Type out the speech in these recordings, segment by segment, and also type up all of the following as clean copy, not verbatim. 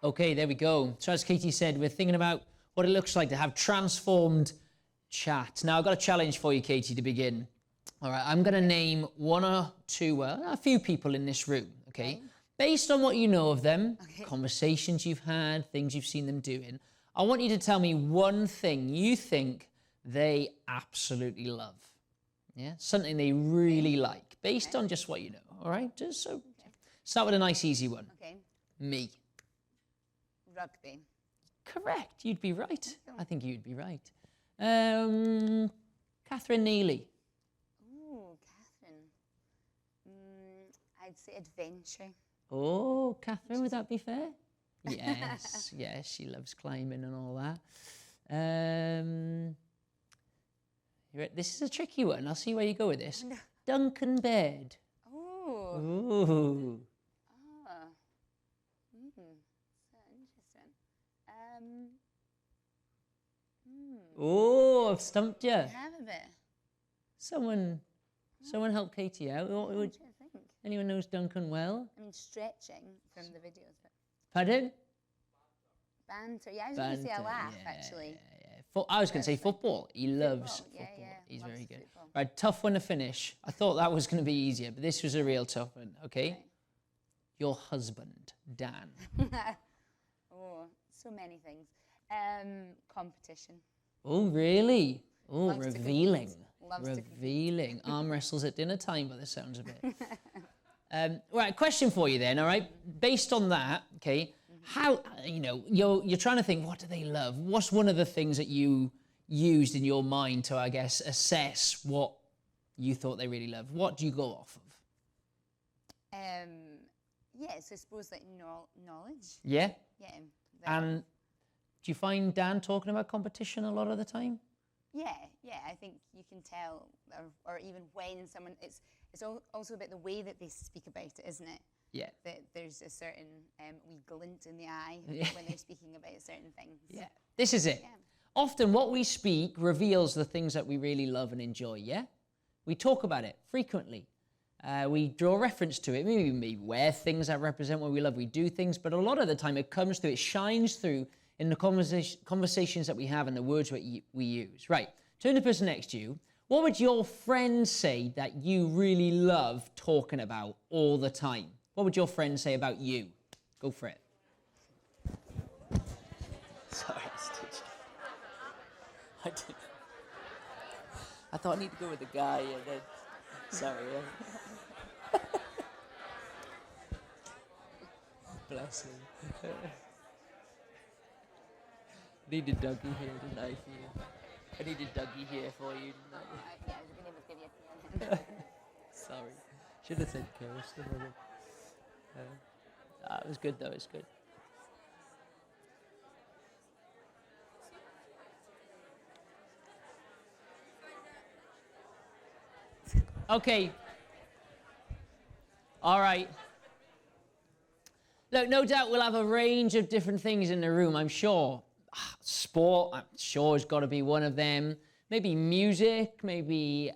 Okay, there we go. So as Katie said, we're thinking about what it looks like to have transformed chat. Now, I've got a challenge for you, Katie, to begin. All right, I'm going to name one or two, a few people in this room, okay? Based on what you know of them, conversations you've had, things you've seen them doing, I want you to tell me one thing you think they absolutely love. Yeah, something they really like, based on just what you know, all right? Just so, start with a nice, easy one. Okay. Me. Rugby. Correct, you'd be right. I think you'd be right. Catherine Neely. Ooh, Catherine. I'd say adventure. Oh, Catherine, would that be fair? Yes, yes, she loves climbing and all that. This is a tricky one. I'll see where you go with this. No. Duncan Baird. Ooh. Ooh. Ah. So interesting. Oh, I've stumped you. I have a bit. Someone help Katie out. I'm trying to think. Anyone knows Duncan well? I mean, stretching from the videos. But Pardon? banter. Yeah, I was going to say a laugh, actually. Yeah. I was going to say football. He loves football. Yeah. He's Loves very good. football. Right, tough one to finish. I thought that was going to be easier, but this was a real tough one, okay? Your husband, Dan. Oh, so many things. Competition. Oh, really? Oh, Loves to revealing. Loves to compete. Revealing. Arm wrestles at dinner time by the sounds of it. Right, question for you then, all right? Based on that, okay, how, you're trying to think, what do they love? What's one of the things that you used in your mind to, I guess, assess what you thought they really loved? What do you go off of? So I suppose like knowledge. Yeah? Yeah. And do you find Dan talking about competition a lot of the time? Yeah, I think you can tell, or even when someone, it's also about the way that they speak about it, isn't it? Yeah. That there's a certain wee glint in the eye when they're speaking about certain things. Yeah. This is it. Yeah. Often what we speak reveals the things that we really love and enjoy, yeah? We talk about it frequently. We draw reference to it. Maybe we wear things that represent what we love. We do things, but a lot of the time it comes through, it shines through in the conversations that we have and the words we use. Right, turn to the person next to you. What would your friend say that you really love talking about all the time? What would your friend say about you? Go for it. Sorry, Stitch. I thought I need to go with the guy and then... Sorry. Bless him. I needed Dougie here, didn't I, for you? I needed Dougie here for you, didn't I? Yeah, I was going to give you a pen. Sorry. Should have said Kirsten. It was good, though. It's good. Okay. All right. Look, no doubt we'll have a range of different things in the room, I'm sure. Sport, I'm sure, has got to be one of them. Maybe music, maybe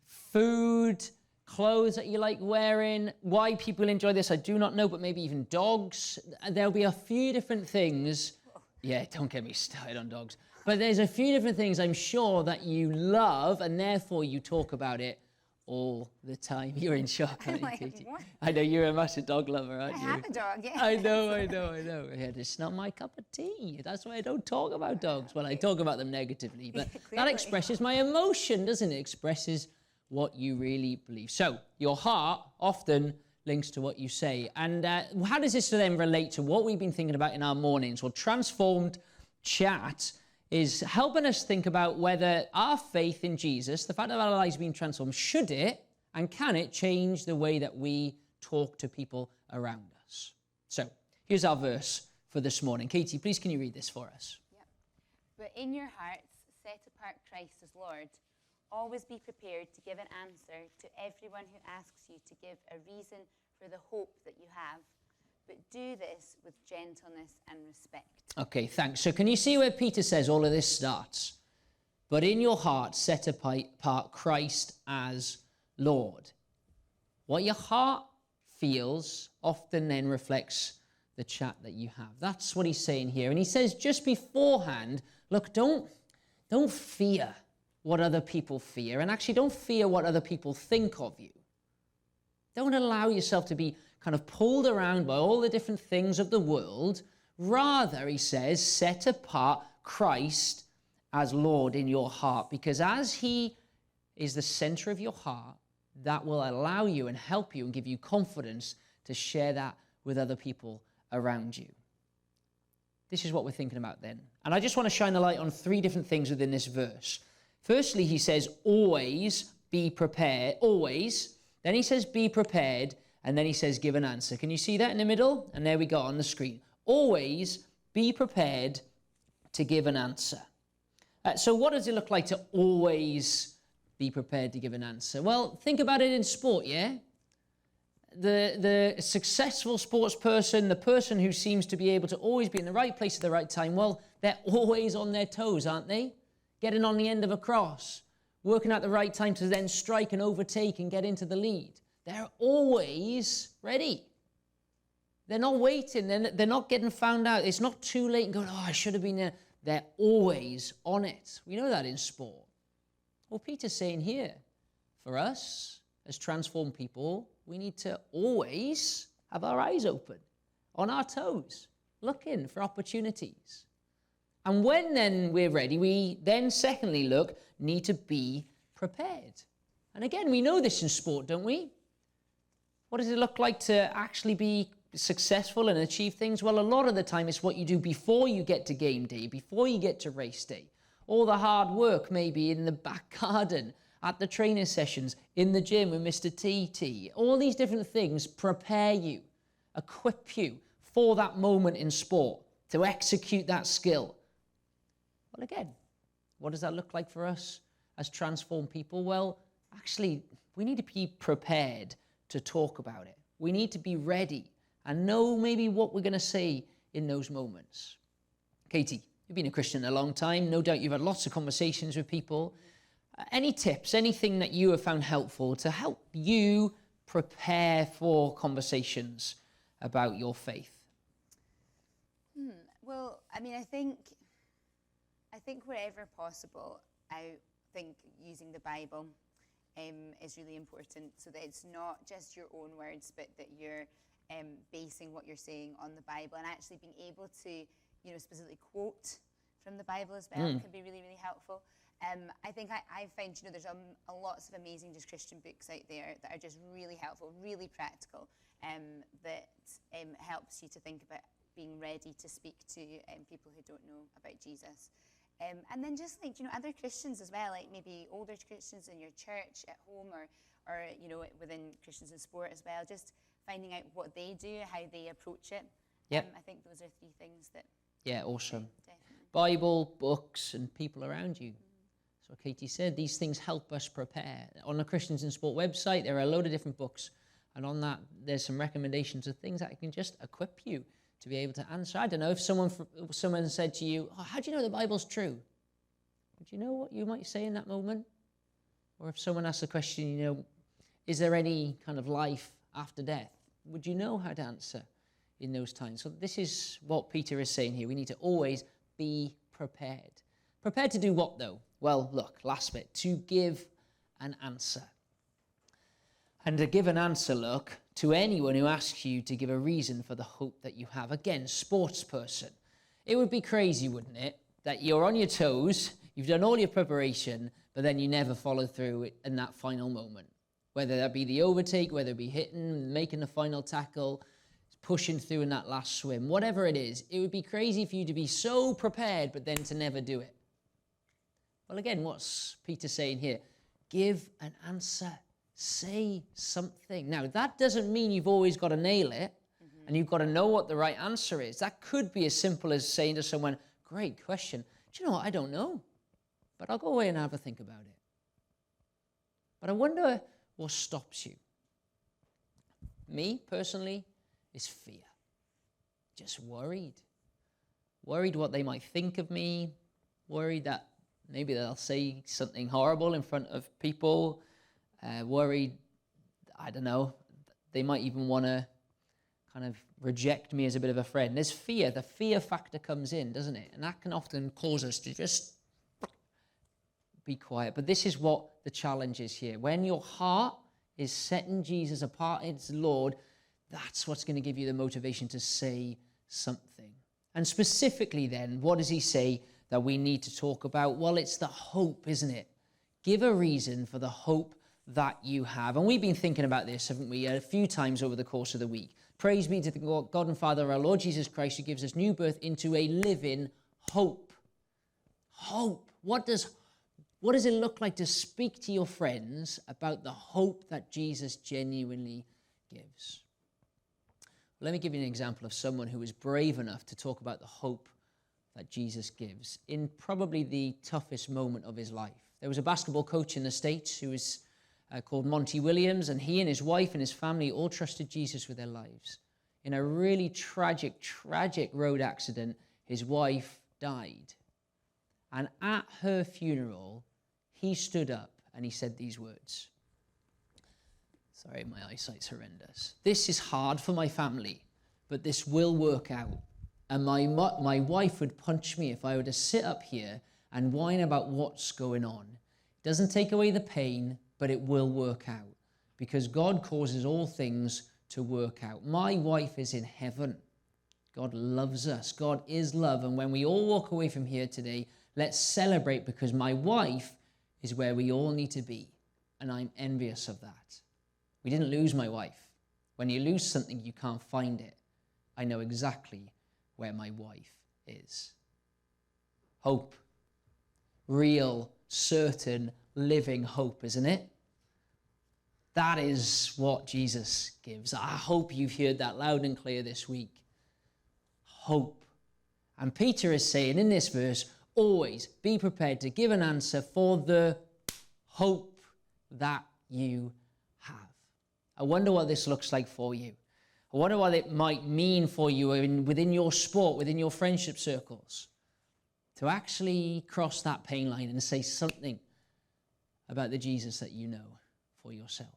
food, clothes that you like wearing. Why people enjoy this, I do not know, but maybe even dogs. There'll be a few different things. Yeah, don't get me started on dogs. But there's a few different things I'm sure that you love, and therefore you talk about it all the time. You're in shock, aren't you, Katie? What? I know you're a massive dog lover, aren't you? I have a dog, yeah. I know. Yeah, it's not my cup of tea. That's why I don't talk about dogs. Well, I talk about them negatively, but that expresses my emotion, doesn't it? It expresses what you really believe. So your heart often links to what you say. And how does this then relate to what we've been thinking about in our mornings? Well, transformed chat is helping us think about whether our faith in Jesus, the fact that our lives being transformed, should it and can it change the way that we talk to people around us? So here's our verse for this morning. Katie, please can you read this for us? Yep. But in your hearts, set apart Christ as Lord. Always be prepared to give an answer to everyone who asks you to give a reason for the hope that you have. But do this with gentleness and respect. Okay, thanks. So can you see where Peter says all of this starts? But in your heart, set apart Christ as Lord. What your heart feels often then reflects the chat that you have. That's what he's saying here. And he says just beforehand, look, don't fear what other people fear, and actually don't fear what other people think of you. Don't allow yourself to be kind of pulled around by all the different things of the world. Rather, he says, set apart Christ as Lord in your heart, because as he is the center of your heart, that will allow you and help you and give you confidence to share that with other people around you. This is what we're thinking about then. And I just want to shine a light on 3 different things within this verse. Firstly, he says, always be prepared, always. Then he says, be prepared. And then he says, give an answer. Can you see that in the middle? And there we go on the screen. Always be prepared to give an answer. So what does it look like to always be prepared to give an answer? Well, think about it in sport, yeah? The successful sports person, the person who seems to be able to always be in the right place at the right time, well, they're always on their toes, aren't they? Getting on the end of a cross, working at the right time to then strike and overtake and get into the lead. They're always ready. They're not waiting. They're not getting found out. It's not too late and going, oh, I should have been there. They're always on it. We know that in sport. Well, Peter's saying here, for us as transformed people, we need to always have our eyes open, on our toes, looking for opportunities. And when then we're ready, we then secondly need to be prepared. And again, we know this in sport, don't we? What does it look like to actually be successful and achieve things? Well, a lot of the time it's what you do before you get to game day, before you get to race day. All the hard work maybe in the back garden, at the training sessions, in the gym with Mr. TT. All these different things prepare you, equip you for that moment in sport, to execute that skill. Well, again, what does that look like for us as transformed people? Well, actually, we need to be prepared to talk about it. We need to be ready and know maybe what we're going to say in those moments. Katie, you've been a Christian a long time. No doubt you've had lots of conversations with people. Any tips, anything that you have found helpful to help you prepare for conversations about your faith? Well, I mean, I think wherever possible, I think using the Bible is really important, so that it's not just your own words, but that you're basing what you're saying on the Bible, and actually being able to, specifically quote from the Bible as well can be really, really helpful. I think I find, there's lots of amazing just Christian books out there that are just really helpful, really practical, that helps you to think about being ready to speak to people who don't know about Jesus. And then just like, other Christians as well, like maybe older Christians in your church, at home, or within Christians in sport as well, just finding out what they do, how they approach it. Yep. I think those are 3 things that... Yeah, awesome. Definitely. Bible, books, and people around you. So Katie said these things help us prepare. On the Christians in Sport website, there are a load of different books. And on that, there's some recommendations of things that can just equip you to be able to answer. I don't know, if someone said to you, how do you know the Bible's true? Would you know what you might say in that moment? Or if someone asks a question, is there any kind of life after death? Would you know how to answer in those times? So this is what Peter is saying here. We need to always be prepared. Prepared to do what, though? Well, look, last bit, to give an answer. And to give an answer, look, to anyone who asks you to give a reason for the hope that you have. Again, sports person. It would be crazy, wouldn't it, that you're on your toes, you've done all your preparation, but then you never follow through in that final moment. Whether that be the overtake, whether it be hitting, making the final tackle, pushing through in that last swim, whatever it is, it would be crazy for you to be so prepared, but then to never do it. Well, again, what's Peter saying here? Give an answer. Say something. Now, that doesn't mean you've always got to nail it and you've got to know what the right answer is. That could be as simple as saying to someone, great question. Do you know what? I don't know, but I'll go away and have a think about it. But I wonder what stops you. Me, personally, is fear. Just worried. Worried what they might think of me. Worried that maybe they'll say something horrible in front of people. Worried, I don't know, they might even want to kind of reject me as a bit of a friend. There's fear. The fear factor comes in, doesn't it? And that can often cause us to just be quiet. But this is what the challenge is here. When your heart is setting Jesus apart as Lord, that's what's going to give you the motivation to say something. And specifically then, what does he say that we need to talk about? Well, it's the hope, isn't it? Give a reason for the hope that you have. And we've been thinking about this, haven't we, a few times over the course of the week. Praise be to the God and Father, our Lord Jesus Christ, who gives us new birth into a living hope. Hope. What does it look like to speak to your friends about the hope that Jesus genuinely gives? Let me give you an example of someone who was brave enough to talk about the hope that Jesus gives in probably the toughest moment of his life. There was a basketball coach in the States who was called Monty Williams, and he and his wife and his family all trusted Jesus with their lives. In a really tragic road accident, his wife died. And at her funeral, he stood up and he said these words. Sorry, my eyesight's horrendous. This is hard for my family, but this will work out. And my wife would punch me if I were to sit up here and whine about what's going on. It doesn't take away the pain, but it will work out because God causes all things to work out. My wife is in heaven. God loves us. God is love. And when we all walk away from here today, let's celebrate because my wife is where we all need to be. And I'm envious of that. We didn't lose my wife. When you lose something, you can't find it. I know exactly where my wife is. Hope. Real, certain, living hope, isn't it? That is what Jesus gives. I hope you've heard that loud and clear this week. Hope. And Peter is saying in this verse, always be prepared to give an answer for the hope that you have. I wonder what this looks like for you. I wonder what it might mean for you within your sport, within your friendship circles, to actually cross that pain line and say something about the Jesus that you know for yourself.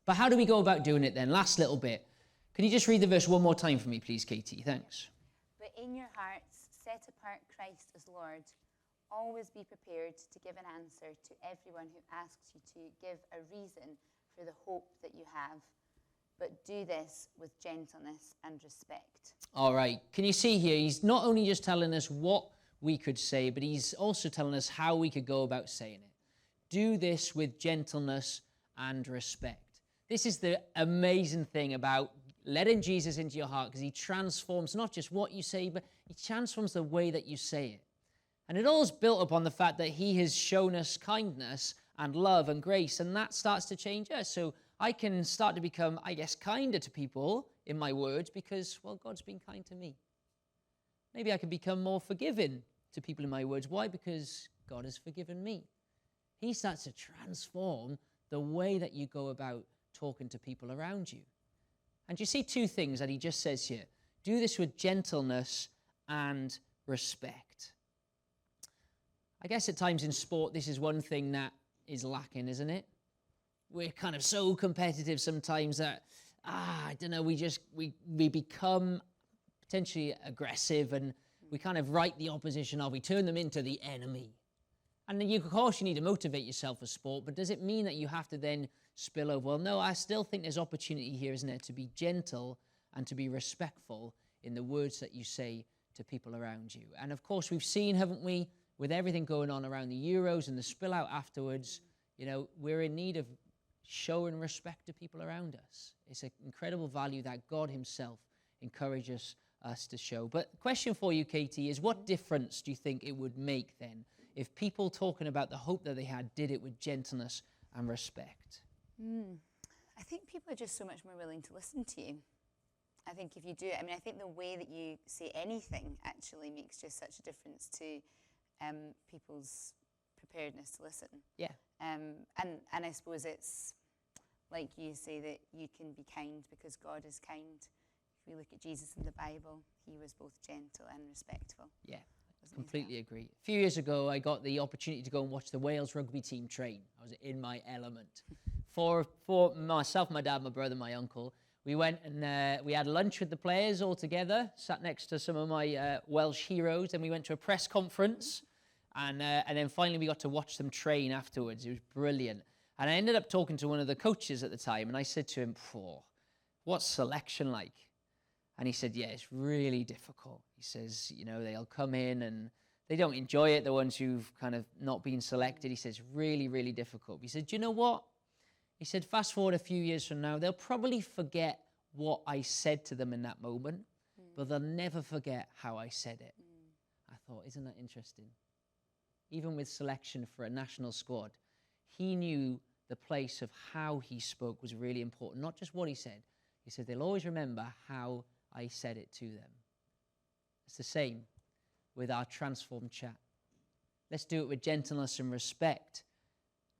But how do we go about doing it then? Last little bit. Can you just read the verse one more time for me, please, Katie? Thanks. But in your hearts, set apart Christ as Lord. Always be prepared to give an answer to everyone who asks you to give a reason for the hope that you have, but do this with gentleness and respect. All right. Can you see here? He's not only just telling us what we could say, but he's also telling us how we could go about saying it. Do this with gentleness and respect. This is the amazing thing about letting Jesus into your heart, because he transforms not just what you say, but he transforms the way that you say it. And it all is built upon the fact that he has shown us kindness and love and grace, and that starts to change us. So I can start to become, I guess, kinder to people in my words because, well, God's been kind to me. Maybe I can become more forgiving to people in my words. Why? Because God has forgiven me. He starts to transform the way that you go about talking to people around you. And you see two things that he just says here. Do this with gentleness and respect. I guess at times in sport, this is one thing that is lacking, isn't it? We're kind of so competitive sometimes that, I don't know, we become potentially aggressive and we kind of write the opposition off. We turn them into the enemy. And then of course you need to motivate yourself for sport, but does it mean that you have to then spill over? Well, no, I still think there's opportunity here, isn't there, to be gentle and to be respectful in the words that you say to people around you. And of course we've seen, haven't we, with everything going on around the Euros and the spill out afterwards, you know, we're in need of showing respect to people around us. It's an incredible value that God himself encourages us to show. But the question for you, Katie, is what difference do you think it would make then if people talking about the hope that they had did it with gentleness and respect? I think people are just so much more willing to listen to you. I think if you do it, I mean, I think the way that you say anything actually makes just such a difference to people's preparedness to listen. Yeah. And I suppose it's like you say that you can be kind because God is kind. If we look at Jesus in the Bible, he was both gentle and respectful. Yeah, I completely agree. A few years ago, I got the opportunity to go and watch the Wales rugby team train. I was in my element. For myself, my dad, my brother, my uncle, we went and we had lunch with the players all together, sat next to some of my Welsh heroes, and we went to a press conference, and then finally we got to watch them train afterwards. It was brilliant. And I ended up talking to one of the coaches at the time, and I said to him, what's selection like? And he said, yeah, it's really difficult. He says, they'll come in and they don't enjoy it, the ones who've kind of not been selected. He says, really, really difficult. He said, do you know what? He said, fast forward a few years from now, they'll probably forget what I said to them in that moment, but they'll never forget how I said it. I thought, isn't that interesting? Even with selection for a national squad, he knew the place of how he spoke was really important, not just what he said. He said, they'll always remember how I said it to them. It's the same with our transformed chat. Let's do it with gentleness and respect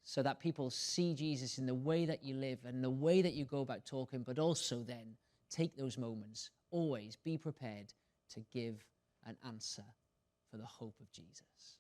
so that people see Jesus in the way that you live and the way that you go about talking, but also then take those moments. Always be prepared to give an answer for the hope of Jesus.